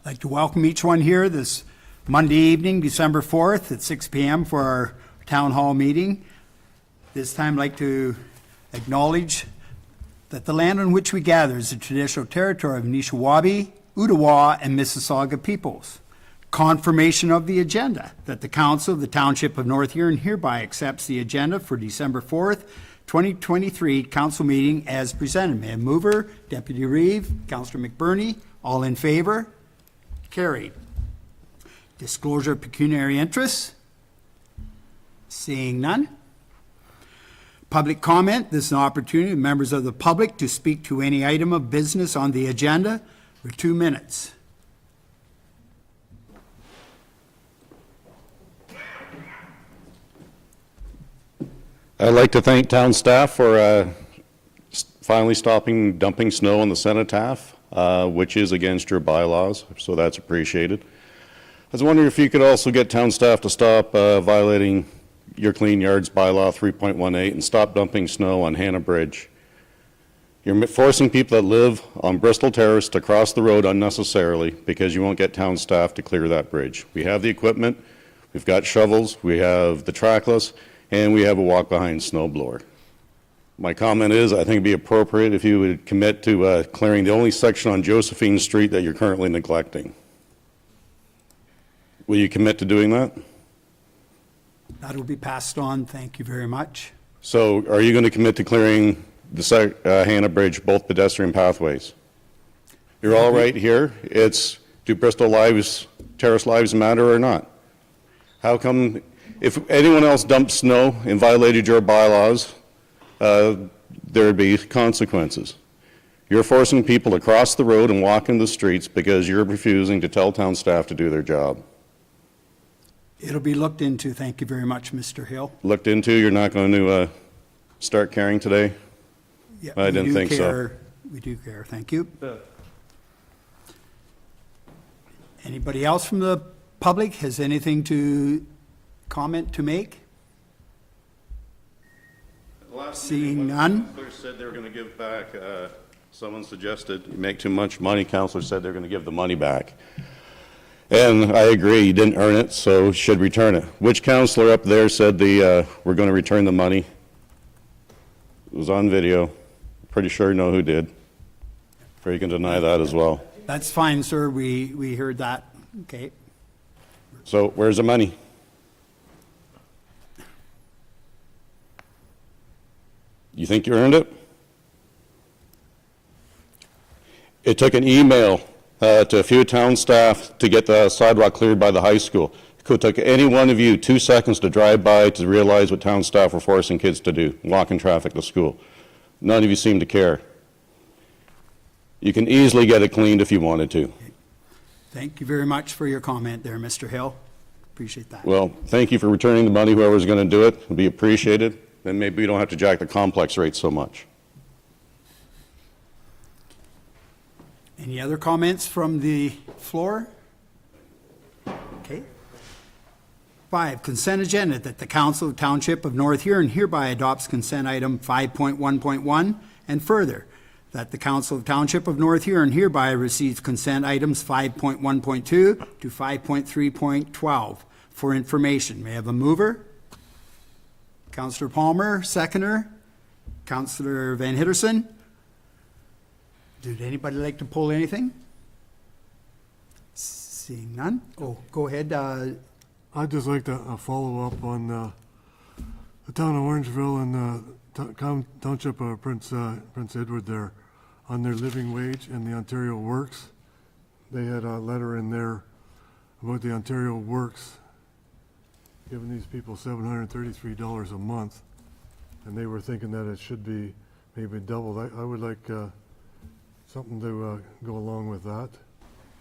I'd like to welcome each one here this Monday evening, December 4th at 6 p.m. for our town hall meeting. This time I'd like to acknowledge that the land on which we gather is the traditional territory of Nishawabi, Ottawa, and Mississauga peoples. Confirmation of the agenda that the Council of the Township of North Huron hereby accepts the agenda for December 4th, 2023 council meeting as presented. May I mover, Deputy Reeve, Councillor McBurney, all in favor? Carried. Disclosure of pecuniary interests. Seeing none. Public comment. This is an opportunity for members of the public to speak to any item of business on the agenda for 2 minutes. I'd like to thank town staff for finally stopping dumping snow on the cenotaph, which is against your bylaws, so that's appreciated. I was wondering if you could also get town staff to stop violating your Clean Yards bylaw 3.18 and stop dumping snow on Hannah Bridge. You're forcing people that live on Bristol Terrace to cross the road unnecessarily because you won't get town staff to clear that bridge. We have the equipment, we've got shovels, we have the trackless, and we have a walk-behind snow blower. My comment is, I think it'd be appropriate if you would commit to clearing the only section on Josephine Street that you're currently neglecting. Will you commit to doing that? That will be passed on. Thank you very much. So are you going to commit to clearing the Hannah Bridge, both pedestrian pathways? You're all right here. It's, do Bristol Terrace lives matter or not? How come, if anyone else dumped snow and violated your bylaws, there'd be consequences. You're forcing people to cross the road and walk in the streets because you're refusing to tell town staff to do their job. It'll be looked into. Thank you very much, Mr. Hill. Looked into, you're not going to start caring today? Yeah, I didn't think so. We do care. Thank you. Anybody else from the public has anything to comment to make? Seeing none. Councillors said they were going to give back, someone suggested you make too much money. Councillors said they're going to give the money back. And I agree, you didn't earn it, so should return it. Which councillor up there said we're going to return the money? It was on video. Pretty sure you know who did. Or you can deny that as well. That's fine, sir. We heard that. Okay. So where's the money? You think you earned it? It took an email to a few town staff to get the sidewalk cleared by the high school. It could take any one of you 2 seconds to drive by to realize what town staff were forcing kids to do, walk in traffic to school. None of you seem to care. You can easily get it cleaned if you wanted to. Thank you very much for your comment there, Mr. Hill. Appreciate that. Well, thank you for returning the money, whoever's going to do it. It'll be appreciated. Then maybe we don't have to jack the complex rate so much. Any other comments from the floor? Okay. 5, consent agenda that the Council of Township of North Huron hereby adopts consent item 5.1.1 and further that the Council of Township of North Huron hereby receives consent items 5.1.2 to 5.3.12 for information. May I have a mover? Councillor Palmer, seconder. Councillor Van Hitterson. Did anybody like to pull anything? Seeing none? Oh, go ahead. I'd just like to follow up on the town of Orangeville and the township of Prince Edward there on their living wage and the Ontario Works. They had a letter in there about the Ontario Works giving these people $733 a month, and they were thinking that it should be maybe doubled. I would like something to go along with that.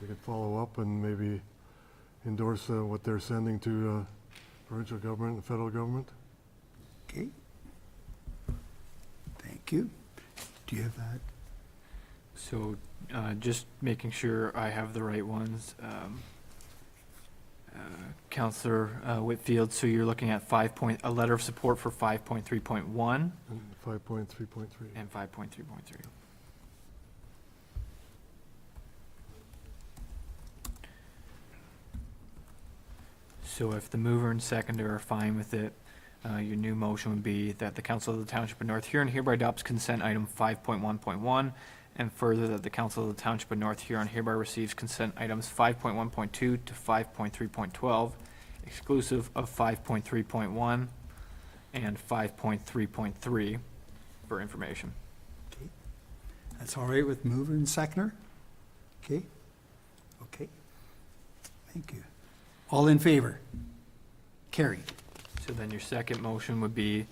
We could follow up and maybe endorse what they're sending to provincial government and federal government. Okay. Thank you. Do you have that? So just making sure I have the right ones. Councillor Whitfield, so you're looking at a letter of support for 5.3.1 and 5.3.3 and 5.3.3. So if the mover and seconder are fine with it, your new motion would be that the Council of the Township of North Huron hereby adopts consent item 5.1.1, and further that the Council of the Township of North Huron hereby receives consent items 5.1.2 to 5.3.12, exclusive of 5.3.1 and 5.3.3 for information. Okay. That's all right with mover and seconder? Okay? Okay. Thank you. All in favor? Carried. So then your second motion would be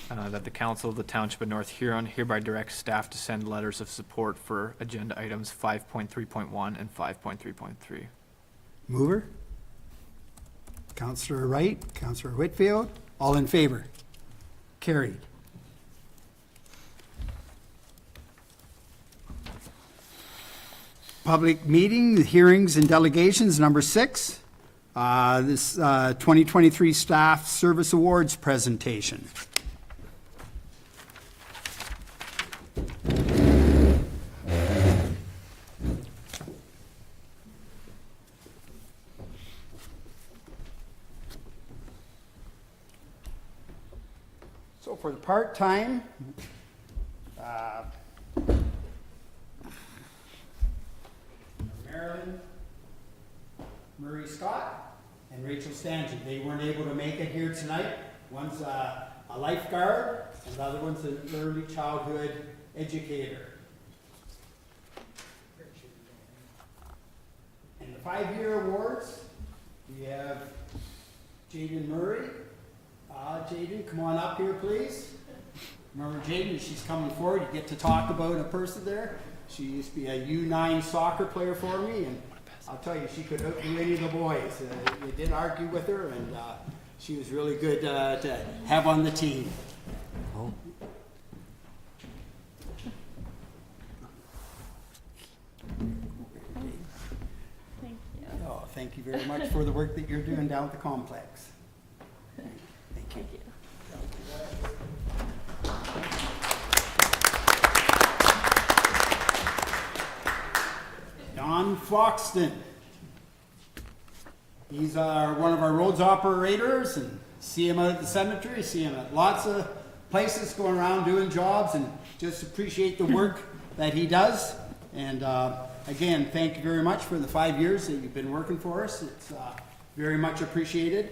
that the Council of the Township of North Huron hereby directs staff to send letters of support for agenda items 5.3.1 and 5.3.3. Mover? Counselor Wright, Counselor Whitfield, all in favor? Carried. Public meeting, hearings and delegations, number 6. This 2023 Staff Service Awards presentation. So for the part-time, Marilyn, Murray Scott, and Rachel Stanton. They weren't able to make it here tonight. One's a lifeguard, and the other one's an early childhood educator. And the 5-year awards, we have Jaden Murray. Jaden, come on up here, please. Remember Jaden, she's coming forward. You get to talk about a person there. She used to be a U9 soccer player for me, and I'll tell you, she could outdo any of the boys. You did argue with her, and she was really good to have on the team. Oh, Thank you. Oh, thank you very much for the work that you're doing down at the complex. Thank you. Thank you. Don Foxton. He's one of our roads operators, and see him out at the cemetery, see him at lots of places going around doing jobs, and just appreciate the work that he does. And again, thank you very much for the 5 years that you've been working for us. It's very much appreciated.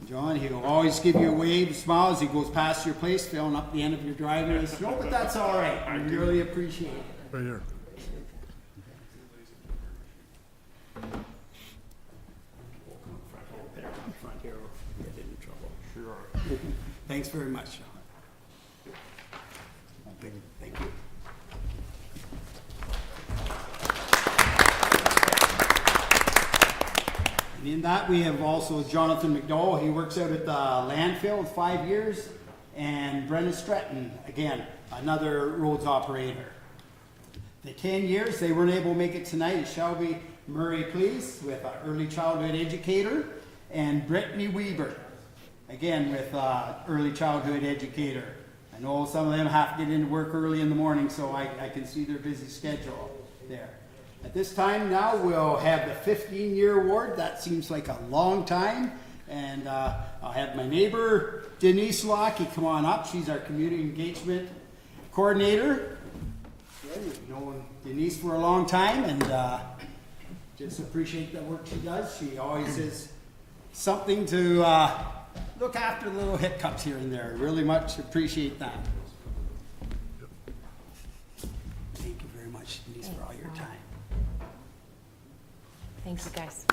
John, he'll always give you a wave, a smile as he goes past your place, filling up the end of your driveway with snow, but that's all right. We really appreciate it. right here. Better come front here or get into trouble. Sure. Thanks very much, John. Thank you. And in that, we have also Jonathan McDowell. He works out at the landfill with 5 years. And Brenna Stratton, again, another roads operator. The 10 years, they weren't able to make it tonight. Shelby Murray, please, with an early childhood educator. And Brittany Weber, again, with early childhood educator. I know some of them have to get into work early in the morning, so I can see their busy schedule there. At this time now, we'll have the 15-year award. That seems like a long time. And I'll have my neighbor, Denise Lockey, come on up. She's our community engagement coordinator. Yeah, we've known Denise for a long time, and just appreciate the work she does. She always is something to look after the little hiccups here and there. Really much appreciate that. Thank you very much, Denise, for all your time. Thanks, you guys.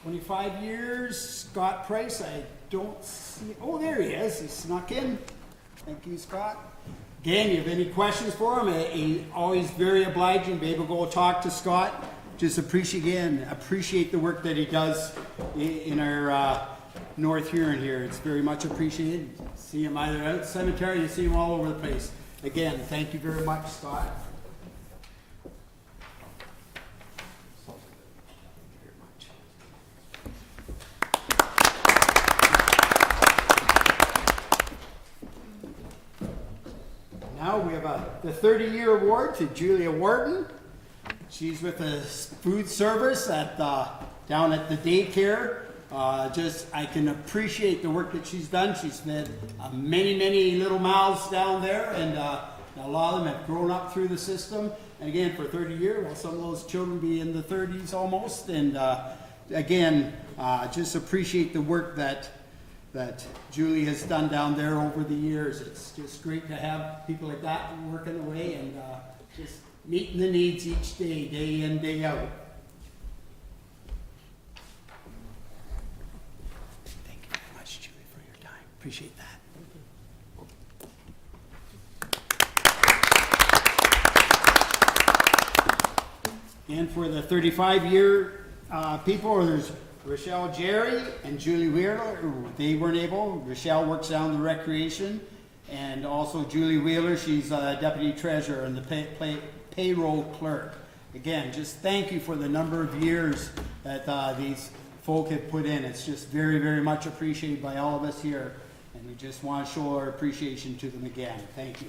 "25 years, Scott Price." I don't see, oh, there he is. He snuck in. Thank you, Scott. Again, you have any questions for him? He's always very obliging. Be able to go talk to Scott. Just appreciate the work that he does in our North Huron here. It's very much appreciated. See him either out at the cemetery, you see him all over the place. Again, thank you very much, Scott. Now we have the 30-year award to Julia Wharton. She's with the food service at, down at the daycare. I can appreciate the work that she's done. She's fed many little mouths down there, and a lot of them have grown up through the system. And again, for 30 years, well, some of those children be in the 30s almost. And again, just appreciate the work that Julie has done down there over the years. It's just great to have people like that working away and just meeting the needs each day, day in, day out. Thank you very much, Julie, for your time. Appreciate that. And for the 35-year people, there's Rochelle Jerry and Julie Wheeler. They weren't able. Rochelle works down the recreation. And also Julie Wheeler, she's deputy treasurer and the payroll clerk. Again, just thank you for the number of years that these folk have put in. It's just very much appreciated by all of us here. And we just want to show our appreciation to them again. Thank you.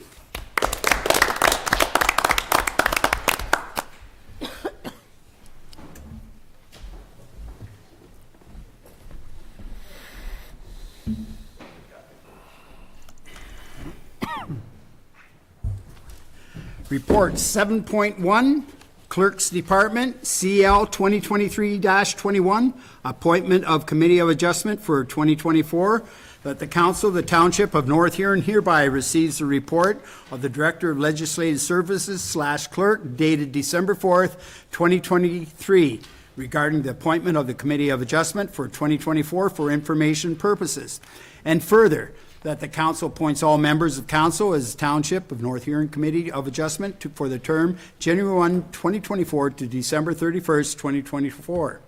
Report 7.1, Clerk's Department, CL 2023-21, Appointment of Committee of Adjustment for 2024, that the Council of the Township of North Huron hereby receives the report of the Director of Legislative Services / Clerk dated December 4th, 2023, regarding the appointment of the Committee of Adjustment for 2024 for information purposes. And further, that the council appoints all members of council as Township of North Huron Committee of Adjustment for the term January 1, 2024 to December 31st, 2024.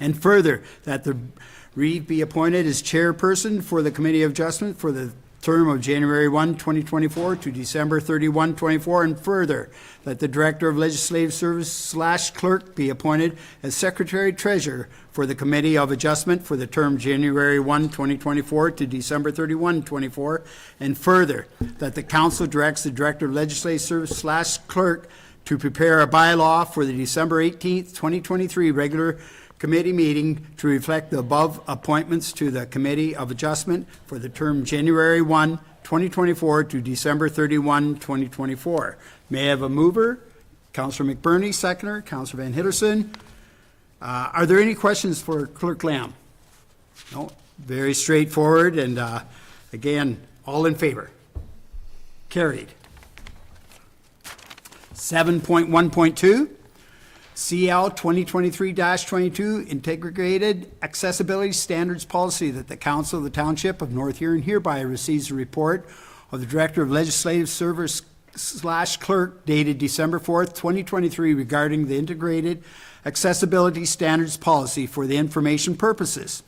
And further, that the Reeve be appointed as chairperson for the Committee of Adjustment for the term of January 1, 2024 to December 31, 2024, and further, that the Director of Legislative Service / Clerk be appointed as Secretary Treasurer for the Committee of Adjustment for the term January 1, 2024 to December 31, 2024, and further, that the Council directs the Director of Legislative Service / Clerk to prepare a bylaw for the December 18th, 2023 regular committee meeting to reflect the above appointments to the Committee of Adjustment for the term January 1, 2024 to December 31, 2024. May I have a mover? Councillor McBurney, seconder. Councillor Van Hitterson. Are there any questions for Clerk Lamb? No, very straightforward, and again, all in favor? Carried. 7.1.2. CL 2023-22 Integrated Accessibility Standards Policy, that the Council of the Township of North Huron hereby receives a report of the Director of Legislative Service / Clerk dated December 4th, 2023 regarding the Integrated Accessibility Standards Policy for the information purposes.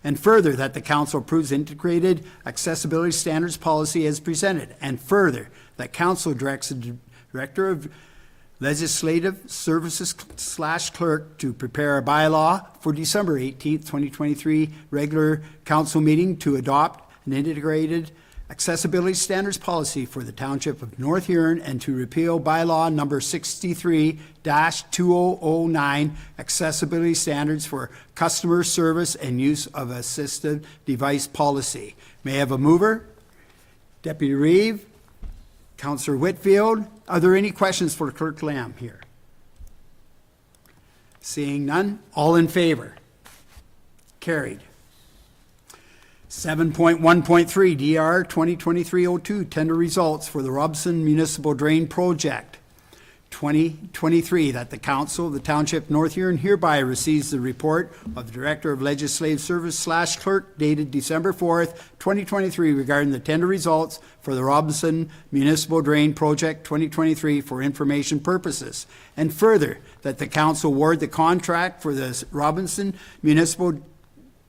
And further, that the Council approves Integrated Accessibility Standards Policy as presented. And further, that Council directs the Director of Legislative Services / Clerk to prepare a bylaw for December 18th, 2023 regular council meeting to adopt an integrated accessibility standards policy for the Township of North Huron and to repeal bylaw number 63-2009 accessibility standards for customer service and use of assistive device policy. May I have a mover? Deputy Reeve? Councillor Whitfield, are there any questions for Clerk Lamb here? Seeing none, all in favor? Carried. 7.1.3 DR 2023-02 tender results for the Robson Municipal Drain Project 2023, that the Council of the Township North Huron hereby receives the report of the Director of Legislative Service / Clerk dated December 4th, 2023 regarding the tender results for the Robinson Municipal Drain Project 2023 for information purposes. And further, that the Council award the contract for the Robinson Municipal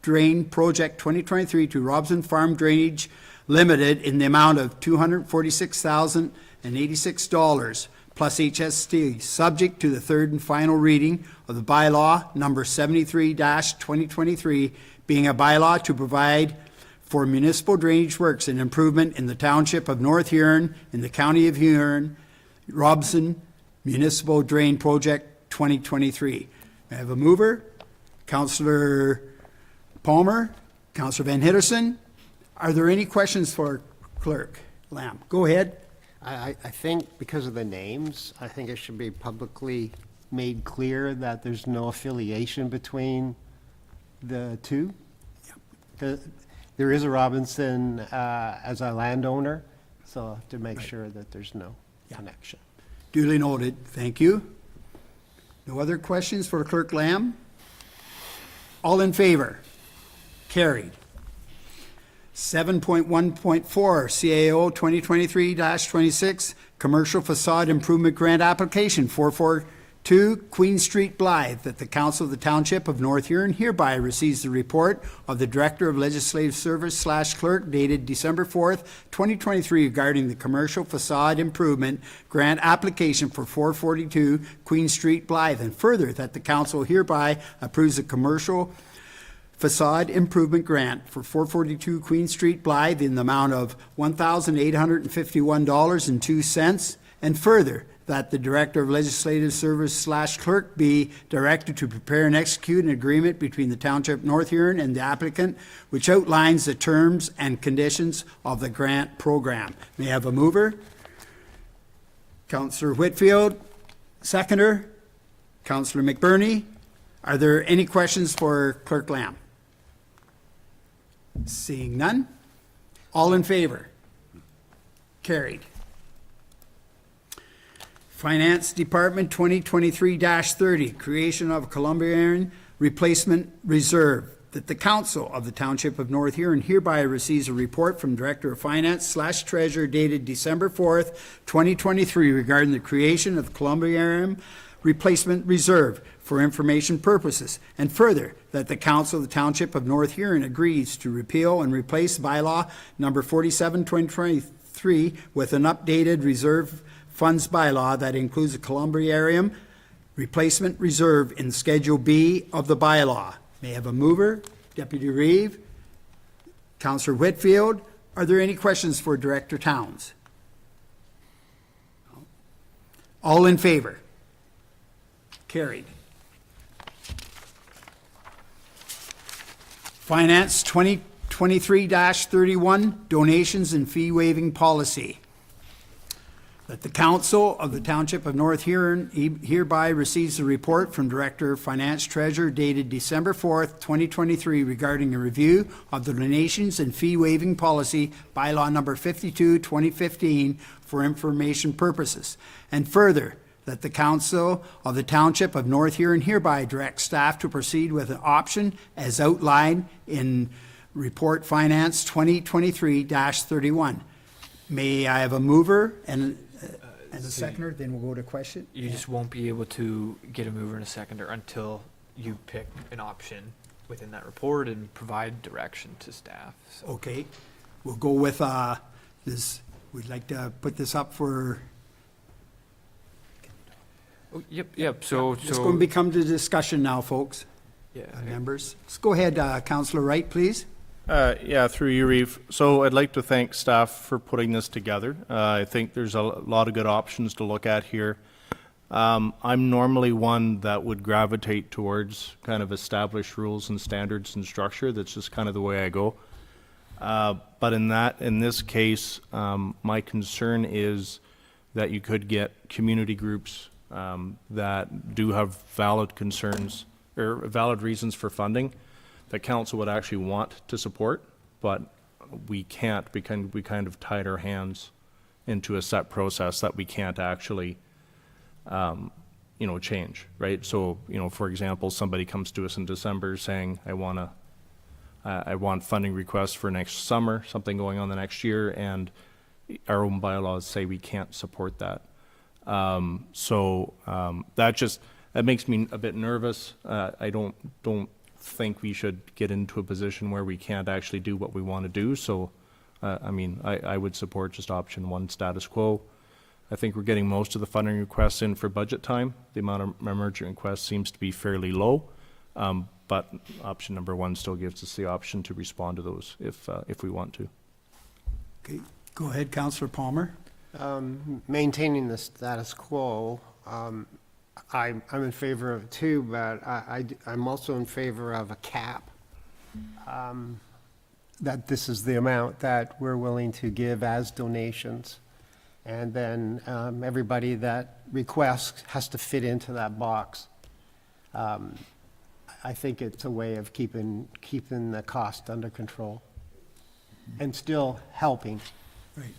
Drain Project 2023 to Robson Farm Drainage Limited in the amount of $246,086 plus HST, subject to the third and final reading of the bylaw number 73-2023, being a bylaw to provide for municipal drainage works and improvement in the Township of North Huron, in the County of Huron, Robson Municipal Drain Project 2023. May I have a mover? Councillor Palmer, Councillor Van Hitterson. Are there any questions for Clerk Lamb? Go ahead. I think because of the names, I think it should be publicly made clear that there's no affiliation between the two. There is a Robinson as a landowner, so to make sure that there's no connection. Duly noted. Thank you. No other questions for Clerk Lamb? All in favor? Carried. 7.1.4 CAO 2023-26 Commercial Facade Improvement Grant Application 442 Queen Street, Blythe, that the Council of the Township of North Huron hereby receives the report of the Director of Legislative Service / Clerk dated December 4th, 2023 regarding the Commercial Facade Improvement Grant Application for 442 Queen Street, Blythe, and further that the Council hereby approves the Commercial Facade Improvement Grant for 442 Queen Street, Blythe in the amount of $1,851.02, and further that the Director of Legislative Service / Clerk be directed to prepare and execute an agreement between the Township of North Huron and the applicant, which outlines the terms and conditions of the grant program. May I have a mover? Councillor Whitfield, seconder. Councillor McBurney. Are there any questions for Clerk Lamb? Seeing none. All in favor? Carried. Finance Department 2023-30, creation of a Columbian Replacement Reserve. That the Council of the Township of North Huron hereby receives a report from Director of Finance / Treasurer dated December 4th, 2023 regarding the creation of the Columbian Replacement Reserve for information purposes, and further, that the Council of the Township of North Huron agrees to repeal and replace bylaw number 47, 2023 with an updated reserve funds bylaw that includes a Columbarium Replacement Reserve in Schedule B of the bylaw. May I have a mover? Deputy Reeve? Councillor Whitfield? Are there any questions for Director Towns? All in favor? Carried. Finance 2023-31, donations and fee waiving policy. That the Council of the Township of North Huron hereby receives a report from Director of Finance Treasurer dated December 4th, 2023 regarding a review of the donations and fee waiving policy bylaw number 52, 2015 for information purposes. And further, that the Council of the Township of North Huron hereby directs staff to proceed with an option as outlined in Report Finance 2023-31. May I have a mover and a seconder, then we'll go to question? You just won't be able to get a mover and a seconder until you pick an option within that report and provide direction to staff. So Okay, we'll go with this, we'd like to put this up for, Yep, so. it's going to become the discussion now, folks, Yeah, members. Let's go ahead, Councillor Wright, please. Yeah, through you, Reeve. So I'd like to thank staff for putting this together. I think there's a lot of good options to look at here. I'm normally one that would gravitate towards kind of established rules and standards and structure. That's just kind of the way I go. But in this case, my concern is that you could get community groups that do have valid concerns or valid reasons for funding that council would actually want to support, but we can't because we kind of tied our hands into a set process that we can't actually, change, right? So, for example, somebody comes to us in December saying, I want funding requests for next summer, something going on the next year, and our own bylaws say we can't support that. That makes me a bit nervous. I don't think we should get into a position where we can't actually do what we want to do. So, I would support just option one, status quo. I think we're getting most of the funding requests in for budget time. The amount of emergent requests seems to be fairly low, but option number one still gives us the option to respond to those if we want to. Okay, go ahead, Councillor Palmer. Maintaining the status quo, I'm in favor of it too, but I'm also in favor of a cap. That this is the amount that we're willing to give as donations. And then everybody that requests has to fit into that box. I think it's a way of keeping the cost under control and still helping. Right.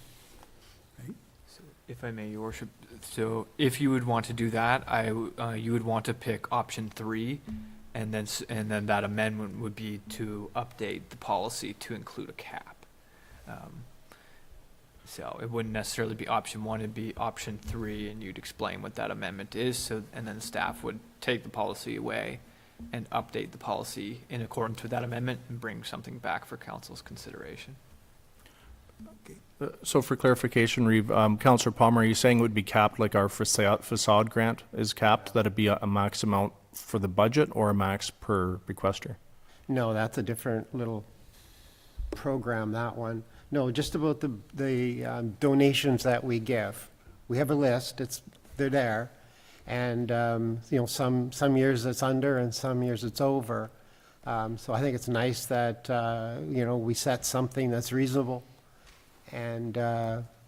Right. If I may, Your Worship, so if you would want to do that, you would want to pick option 3, and then that amendment would be to update the policy to include a cap. So it wouldn't necessarily be option 1, it'd be option 3, and you'd explain what that amendment is, and then staff would take the policy away and update the policy in accordance with that amendment and bring something back for council's consideration. So for clarification, Reeve, Councillor Palmer, are you saying it would be capped like our facade grant is capped, that it'd be a max amount for the budget or a max per requester? No, that's a different little program, that one. No, just about the donations that we give. We have a list, they're there. And, some years it's under and some years it's over. So I think it's nice that, we set something that's reasonable. And,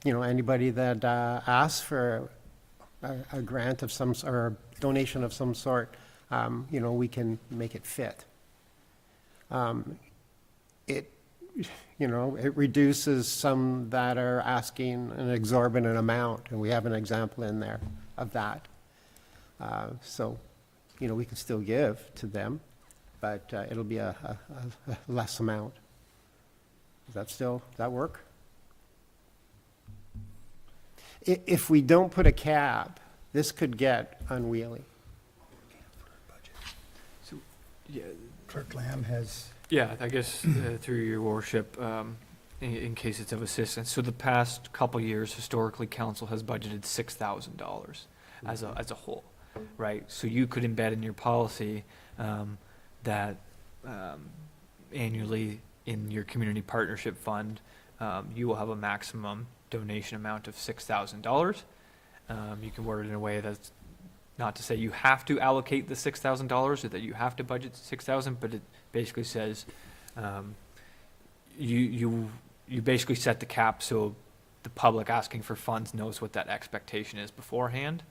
anybody that asks for a grant of some, or a donation of some sort, we can make it fit. It reduces some that are asking an exorbitant amount, and we have an example in there of that. So, we can still give to them, but it'll be a less amount. Does that work? If we don't put a cap, this could get unwieldy. Yeah, Clerk Lamb has, Yeah, I guess through your worship, in case it's of assistance. So the past couple years, historically, council has budgeted $6,000 as a whole, right? So you could embed in your policy that annually in your community partnership fund, you will have a maximum donation amount of $6,000. You can word it in a way that's not to say you have to allocate the $6,000 or that you have to budget $6,000, but it basically says you basically set the cap so the public asking for funds knows what that expectation is beforehand.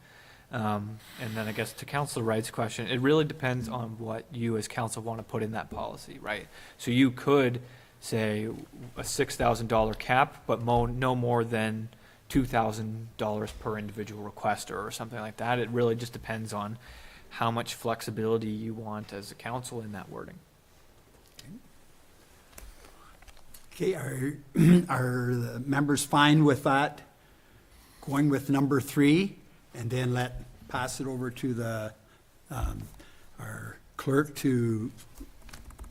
And then I guess to Councilor Wright's question, it really depends on what you as council want to put in that policy, right? So you could say a $6,000 cap, but no more than $2,000 per individual requester or something like that. It really just depends on how much flexibility you want as a council in that wording. okay, are the members fine with that? Going with number 3, and then pass it over to our clerk to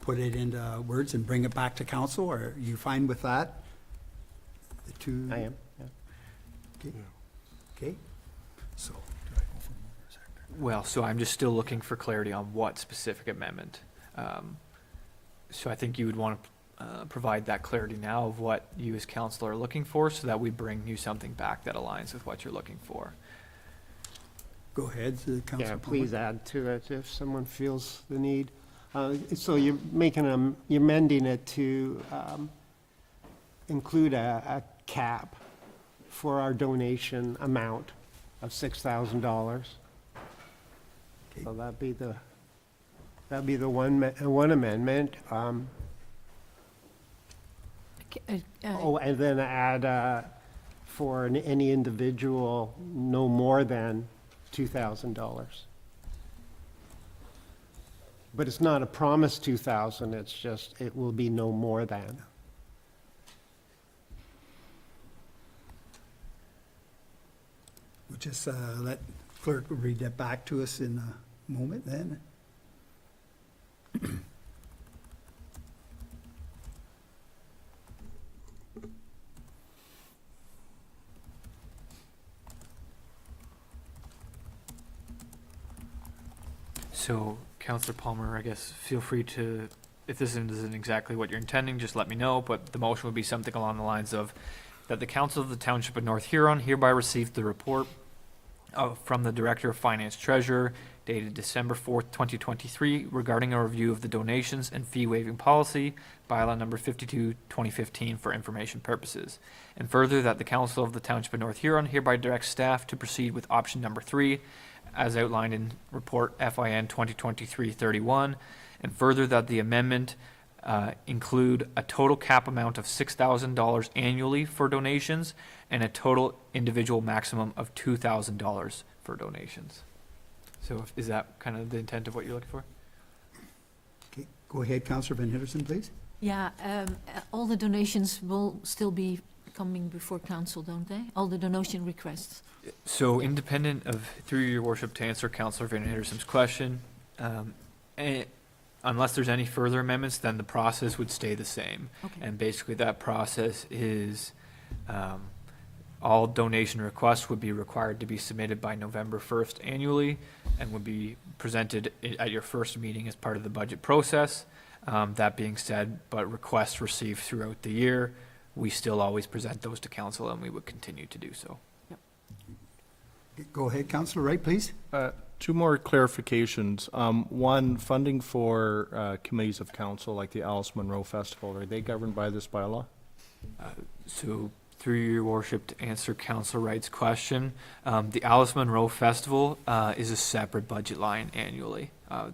put it into words and bring it back to council? Are you fine with that? The two? I am, yeah. Okay. Okay, so. Well, so I'm just still looking for clarity on what specific amendment. So I think you would want to provide that clarity now of what you as council are looking for so that we bring you something back that aligns with what you're looking for. Go ahead, Councilor. Yeah, please add to it if someone feels the need. So you're amending it to include a cap for our donation amount of $6,000. So that'd be the one amendment. And then add for any individual no more than $2,000. But it's not a promise 2,000, it's just, it will be no more than. We'll just let clerk read that back to us in a moment then. So, Councillor Palmer, I guess feel free to, if this isn't exactly what you're intending, just let me know, but the motion would be something along the lines of that the Council of the Township of North Huron hereby received the report from the Director of Finance Treasurer dated December 4th, 2023, regarding a review of the donations and fee waiving policy, bylaw number 52, 2015, for information purposes. And further, that the Council of the Township of North Huron hereby directs staff to proceed with option number 3, as outlined in Report FIN 2023-31, and further, that the amendment include a total cap amount of $6,000 annually for donations and a total individual maximum of $2,000 for donations. So is that kind of the intent of what you're looking for? Okay, go ahead, Councillor Van Henderson, please. Yeah, all the donations will still be coming before council, don't they? All the donation requests. So independent of, through your worship, to answer Councillor Van Henderson's question, unless there's any further amendments, then the process would stay the same. Okay. And basically that process is, all donation requests would be required to be submitted by November 1st annually and would be presented at your first meeting as part of the budget process. That being said, but requests received throughout the year, we still always present those to council and we would continue to do so. Go ahead, Councillor Wright, please. Two more clarifications. One, funding for committees of council like the Alice Munro Festival, are they governed by this bylaw? So through your worship, to answer Councillor Wright's question, the Alice Munro Festival is a separate budget line annually.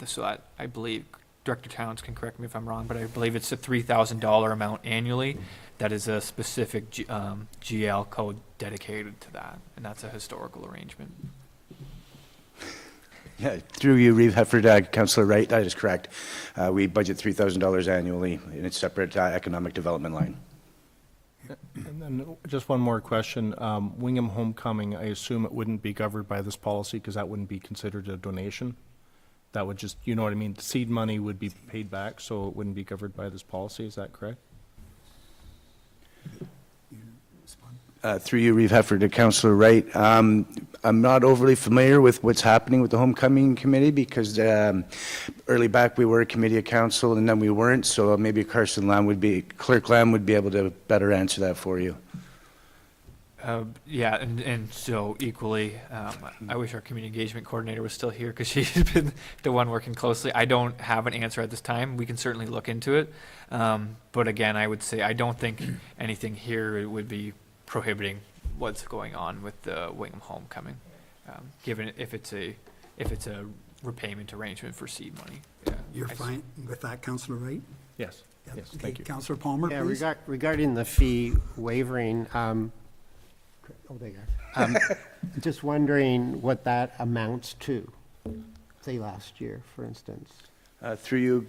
So I believe, Director Towns can correct me if I'm wrong, but I believe it's a $3,000 amount annually. That is a specific GL code dedicated to that, and that's a historical arrangement. Yeah, through you, Reeve Hefford, Councillor Wright, that is correct. We budget $3,000 annually in a separate economic development line. And then just one more question. Wingham Homecoming, I assume it wouldn't be governed by this policy because that wouldn't be considered a donation? That would just, you know what I mean, seed money would be paid back, so it wouldn't be covered by this policy, is that correct? Through you, Reeve Hefford, to Councillor Wright. I'm not overly familiar with what's happening with the Homecoming Committee because early back we were a committee of council and then we weren't, so maybe Clerk Lamb would be able to better answer that for you. Yeah, and so equally, I wish our community engagement coordinator was still here because she's been the one working closely. I don't have an answer at this time. We can certainly look into it. But again, I would say I don't think anything here would be prohibiting what's going on with the Wingham Homecoming, given if it's a repayment arrangement for seed money. Yeah, You're fine with that, Councillor Wright? Yes, Yep. yes, Okay, thank you. Councillor Palmer, Yeah, please. regarding the fee wavering, there you go. Just wondering what that amounts to, say last year, for instance. Through you,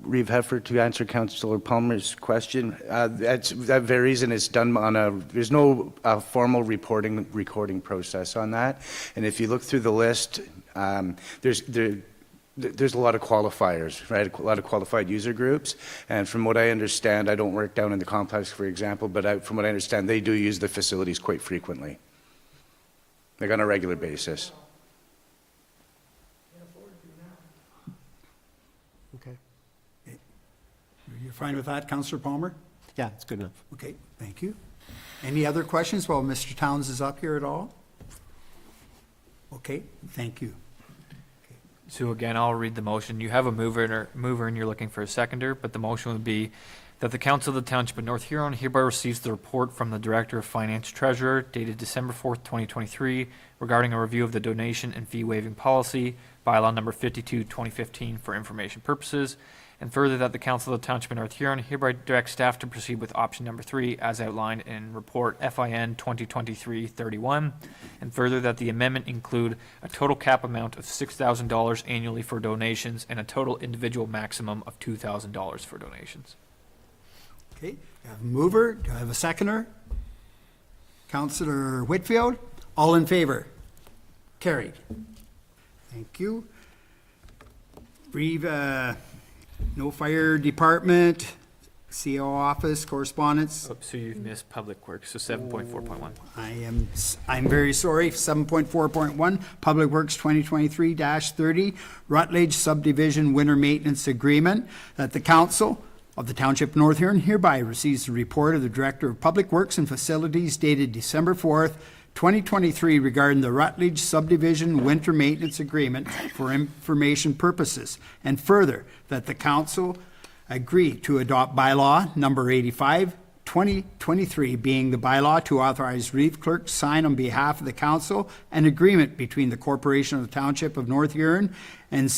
Reeve Hefford, to answer Councillor Palmer's question. That varies and it's done on there's no formal recording process on that. And if you look through the list, there's a lot of qualifiers, right? A lot of qualified user groups. And from what I understand, I don't work down in the complex, for example, but from what I understand, they do use the facilities quite frequently, like on a regular basis. Okay. You're fine with that, Councillor Palmer? Yeah, it's good enough. Okay, thank you. Any other questions while Mr. Towns is up here at all? Okay, thank you. So again, I'll read the motion. You have a mover and you're looking for a seconder, but the motion would be that the Council of the Township of North Huron hereby receives the report from the Director of Finance Treasurer dated December 4th, 2023, regarding a review of the donation and fee waiving policy, bylaw number 52, 2015, for information purposes. And further, that the Council of the Township of North Huron hereby directs staff to proceed with option number 3 as outlined in Report FIN 2023-31. And further, that the amendment include a total cap amount of $6,000 annually for donations and a total individual maximum of $2,000 for donations. Okay, I have a mover. Do I have a seconder? Councillor Whitfield, all in favor? Carried. Thank you. Reeve, no fire department, CO office, correspondence. Oh, so you've missed Public Works, so 7.4.1. I'm very sorry. 7.4.1, Public Works 2023-30, Rutledge Subdivision Winter Maintenance Agreement, that the council of the Township of North Huron hereby receives the report of the Director of Public Works and Facilities dated December 4th, 2023 regarding the Rutledge Subdivision Winter Maintenance Agreement for information purposes. And further, that the council agree to adopt bylaw number 85, 2023, being the bylaw to authorize Reeve Clerk to sign on behalf of the council an agreement between the Corporation of the Township of North Huron and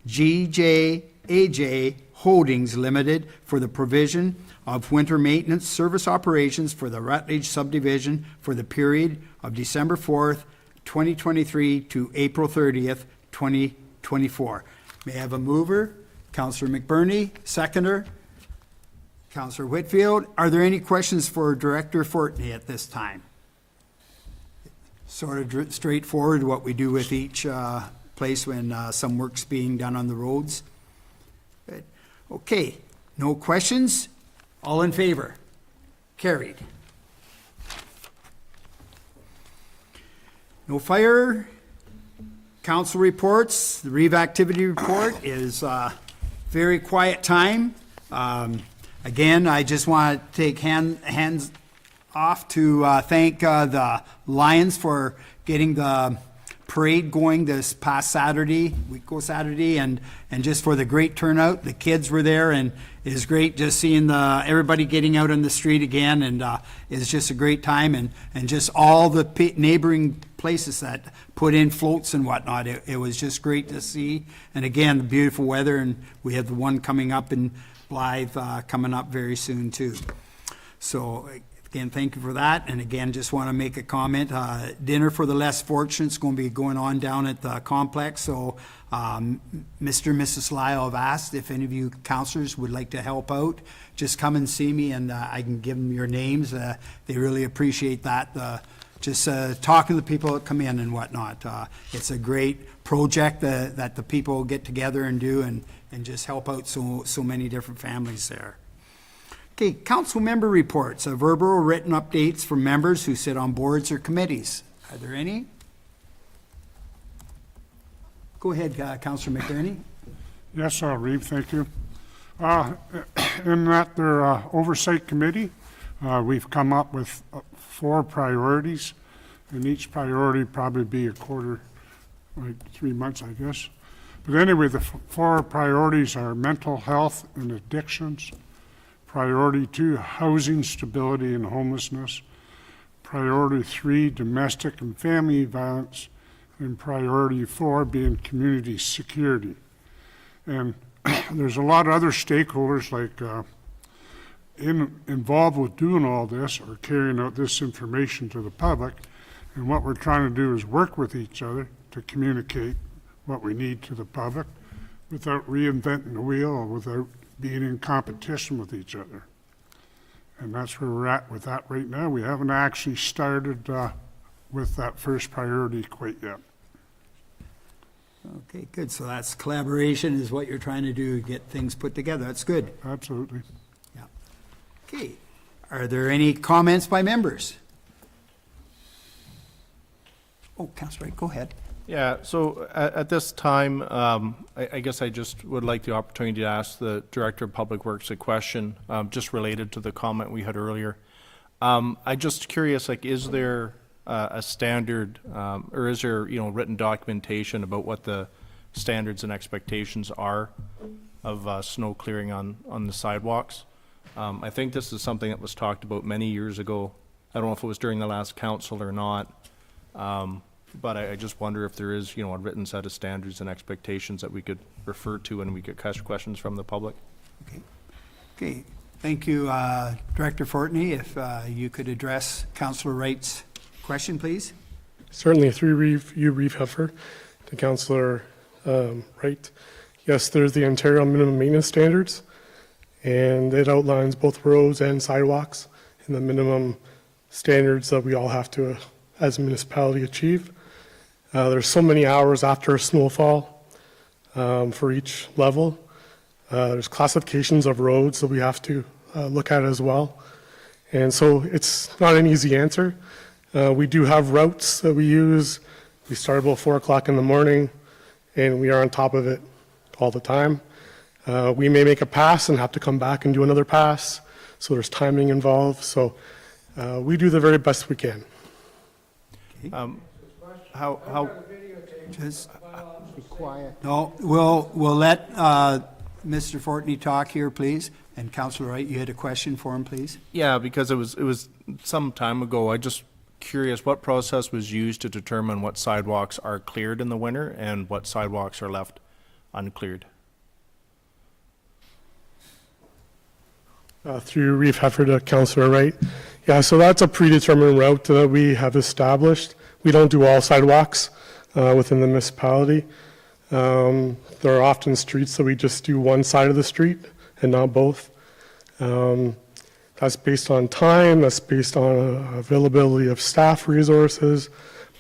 GJAJ Holdings Limited for the provision of winter maintenance service operations for the Rutledge subdivision for the period of December 4th, 2023 to April 30th, 2024. May I have a mover? Councillor McBurney, seconder. Councillor Whitfield. Are there any questions for Director Fortney at this time? Sort of straightforward what we do with each place when some work's being done on the roads. Good. Okay, no questions? All in favor? Carried. No fire. Council reports. The Reeve activity report is very quiet time. Again, I just want to take hands off to thank the Lions for getting the parade going this past Saturday, and just for the great turnout. The kids were there, and it was great just seeing everybody getting out on the street again, and it's just a great time, and just all the neighboring places that put in floats and whatnot. It was just great to see, and again, the beautiful weather, and we have the one coming up in Blythe coming up very soon too. So again, thank you for that. And again, just want to make a comment. Dinner for the less fortunate is going to be going on down at the complex. So Mr. and Mrs. Lyle have asked if any of you councilors would like to help out. Just come and see me, and I can give them your names. They really appreciate that. Just talking to the people that come in and whatnot. It's a great project that the people get together and do, and just help out so many different families there. Okay, council member reports, verbal or written updates from members who sit on boards or committees. Are there any? Go ahead, Councillor McBurney. Yes, Reeve, thank you. In that their oversight committee, we've come up with 4 priorities, and each priority probably be a quarter, like 3 months, I guess. But anyway, the 4 priorities are mental health and addictions. Priority 2, housing stability and homelessness. Priority 3, domestic and family violence. And priority 4 being community security. And there's a lot of other stakeholders like involved with doing all this or carrying out this information to the public. And what we're trying to do is work with each other to communicate what we need to the public without reinventing the wheel or without being in competition with each other. And that's where we're at with that right now. We haven't actually started with that first priority quite yet. Okay, good. So that's collaboration is what you're trying to do, get things put together. That's good. Absolutely. Yeah. Okay. Are there any comments by members? Oh, Councillor Wright, go ahead. Yeah, so at this time, I guess I just would like the opportunity to ask the Director of Public Works a question just related to the comment we had earlier. I'm just curious, like, is there a standard or is there, written documentation about what the standards and expectations are of snow clearing on the sidewalks? I think this is something that was talked about many years ago. I don't know if it was during the last council or not. But I just wonder if there is, a written set of standards and expectations that we could refer to and we could ask questions from the public. Okay. Thank you, Director Fortney. If you could address Councillor Wright's question, please. Certainly, through Reeve Heffer to Councillor Wright. Yes, there's the Ontario Minimum Maintenance Standards, and it outlines both roads and sidewalks and the minimum standards that we all have to, as a municipality, achieve. There's so many hours after a snowfall for each level. There's classifications of roads that we have to look at as well. And so it's not an easy answer. We do have routes that we use. We start about 4 o'clock in the morning, and we are on top of it all the time. We may make a pass and have to come back and do another pass, so there's timing involved. So we do the very best we can. How, Just, Be quiet. no, we'll let Mr. Fortney talk here, please. And Councillor Wright, you had a question for him, please? yeah, because it was some time ago, I just curious what process was used to determine what sidewalks are cleared in the winter and what sidewalks are left uncleared? Through Reeve Heffer to Councillor Wright. Yeah, so that's a predetermined route that we have established. We don't do all sidewalks within the municipality. There are often streets that we just do one side of the street and not both. That's based on time, that's based on availability of staff resources,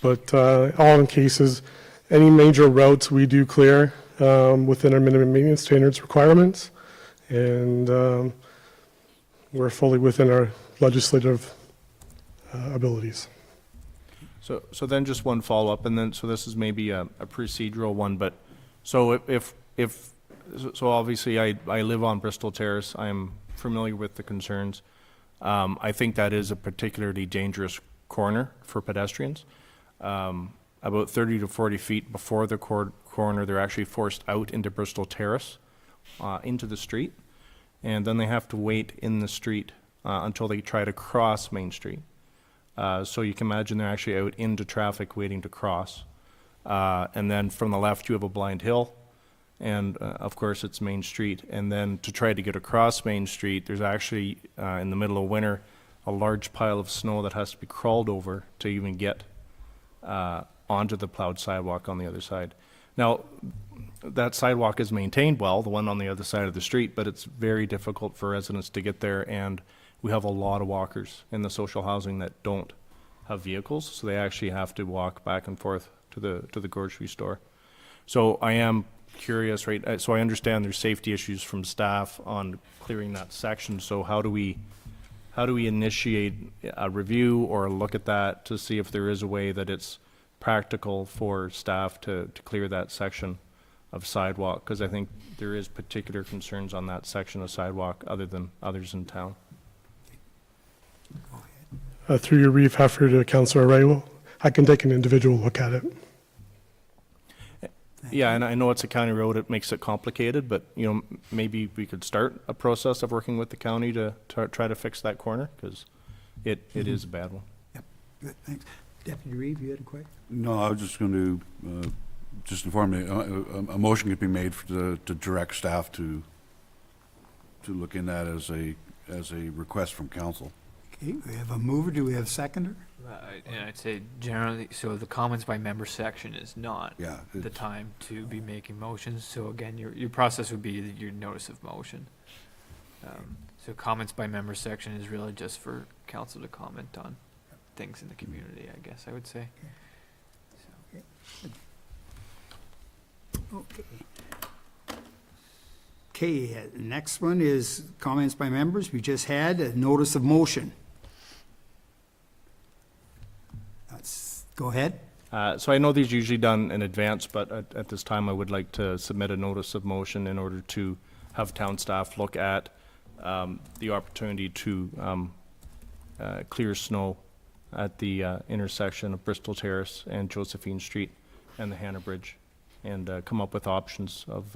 but all in cases, any major routes we do clear within our minimum maintenance standards requirements, and we're fully within our legislative abilities. So then just one follow-up, and then, so this is maybe a procedural one, but, so so obviously I live on Bristol Terrace, I am familiar with the concerns. I think that is a particularly dangerous corner for pedestrians. About 30 to 40 feet before the corner, they're actually forced out into Bristol Terrace, into the street, and then they have to wait in the street until they try to cross Main Street. So you can imagine they're actually out into traffic waiting to cross. And then from the left, you have a blind hill, and of course it's Main Street. And then to try to get across Main Street, there's actually, in the middle of winter, a large pile of snow that has to be crawled over to even get onto the plowed sidewalk on the other side. Now, that sidewalk is maintained well, the one on the other side of the street, but it's very difficult for residents to get there, and we have a lot of walkers in the social housing that don't have vehicles, so they actually have to walk back and forth to the grocery store. So I am curious, right, so I understand there's safety issues from staff on clearing that section, so how do we initiate a review or a look at that to see if there is a way that it's practical for staff to clear that section of sidewalk? Because I think there is particular concerns on that section of sidewalk other than others in town. Through your Reeve Heffer to Councillor Wright, I can take an individual look at it. Yeah, and I know it's a county road, it makes it complicated, but, you know, maybe we could start a process of working with the county to try to fix that corner, because it is a bad one. Yep, good, thanks. Deputy Reeve, you had a question? No, I was just going to just inform you, a motion could be made to direct staff to look in that as a request from council. Okay, we have a mover, do we have a seconder? And I'd say generally, so the comments by member section is not Yeah, the time to be making motions. So again, your process would be your notice of motion. So comments by member section is really just for council to comment on things in the community, I guess I would say. Okay. Okay, next one is comments by members. We just had a notice of motion. Go ahead. So I know these are usually done in advance, but at this time, I would like to submit a notice of motion in order to have town staff look at the opportunity to clear snow at the intersection of Bristol Terrace and Josephine Street and the Hannah Bridge, and come up with options of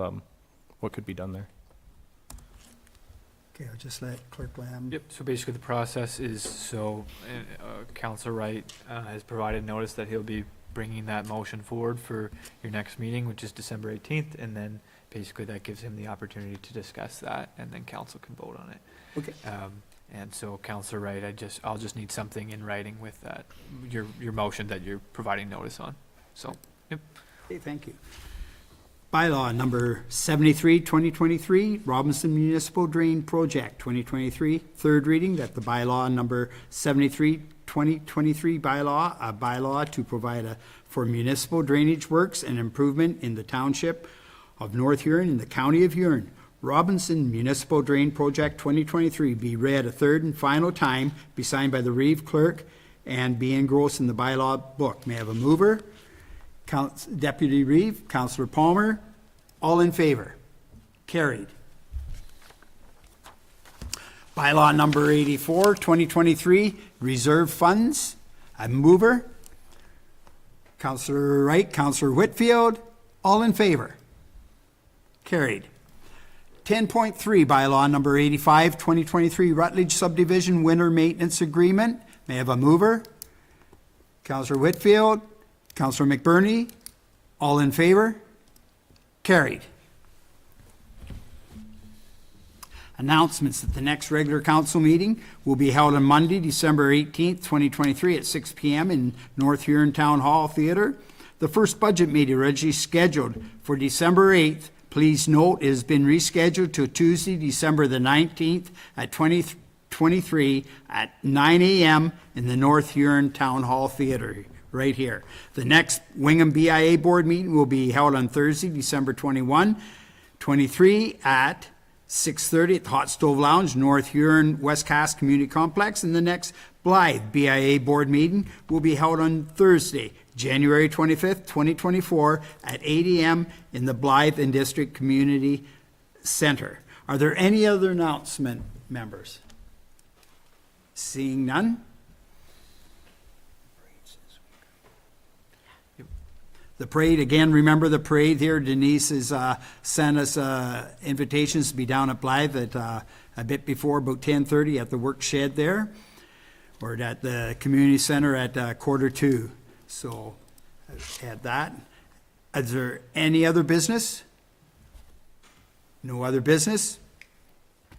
what could be done there. Okay, I'll just let Clerk Lamb. Yep, so basically the process is, so Councilor Wright has provided notice that he'll be bringing that motion forward for your next meeting, which is December 18th, and then basically that gives him the opportunity to discuss that, and then council can vote on it. Okay. And so Councilor Wright, I'll just need something in writing with that, your motion that you're providing notice on. So, yep. Okay, thank you. Bylaw number 73, 2023, Robinson Municipal Drain Project 2023, third reading, that the bylaw number 73, 2023 bylaw, a bylaw to provide for municipal drainage works and improvement in the township of North Huron in the county of Huron. Robinson Municipal Drain Project 2023 be read a third and final time, be signed by the Reeve Clerk, and be engrossed in the bylaw book. May I have a mover? Deputy Reeve, Councillor Palmer, all in favor? Carried. Bylaw number 84, 2023, reserve funds. A mover. Councillor Wright, Councillor Whitfield, all in favor? Carried. 10.3, bylaw number 85, 2023, Rutledge subdivision winter maintenance agreement. May I have a mover? Councillor Whitfield, Councillor McBurney, all in favor? Carried. Announcements that the next regular council meeting will be held on Monday, December 18th, 2023 at 6 p.m. in North Huron Town Hall Theatre. The first budget meeting originally scheduled for December 8th, please note, it has been rescheduled to Tuesday, December the 19th at 2023 at 9 a.m. in the North Huron Town Hall Theatre, right here. The next Wingham BIA Board meeting will be held on Thursday, December 21, 23 at 6:30 at the Hot Stove Lounge, North Huron Westcast Community Complex. And the next Blythe BIA Board meeting will be held on Thursday, January 25th, 2024 at 8 a.m. in the Blythe and District Community Center. Are there any other announcement, members? Seeing none? The parade, again, remember the parade here. Denise has sent us invitations to be down at Blythe at a bit before, about 10:30 at the work shed there, or at the community center at 1:45. So add that. Is there any other business? No other business?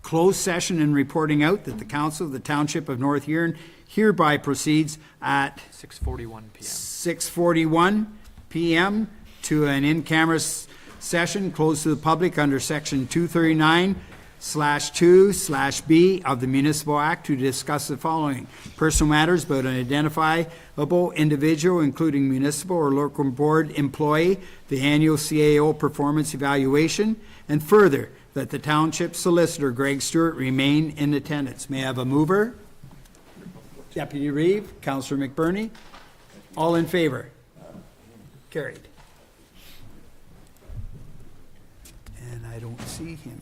Closed session and reporting out that the Council of the Township of North Huron hereby proceeds at 6:41 p.m. 6:41 p.m. to an in-camera session closed to the public under Section 239/2/B of the Municipal Act to discuss the following: personal matters about an identifiable individual, including municipal or local board employee, the annual CAO performance evaluation, and further, that the Township Solicitor, Greg Stewart, remain in attendance. May I have a mover? Deputy Reeve, Councillor McBurney, all in favor? Carried. And I don't see him.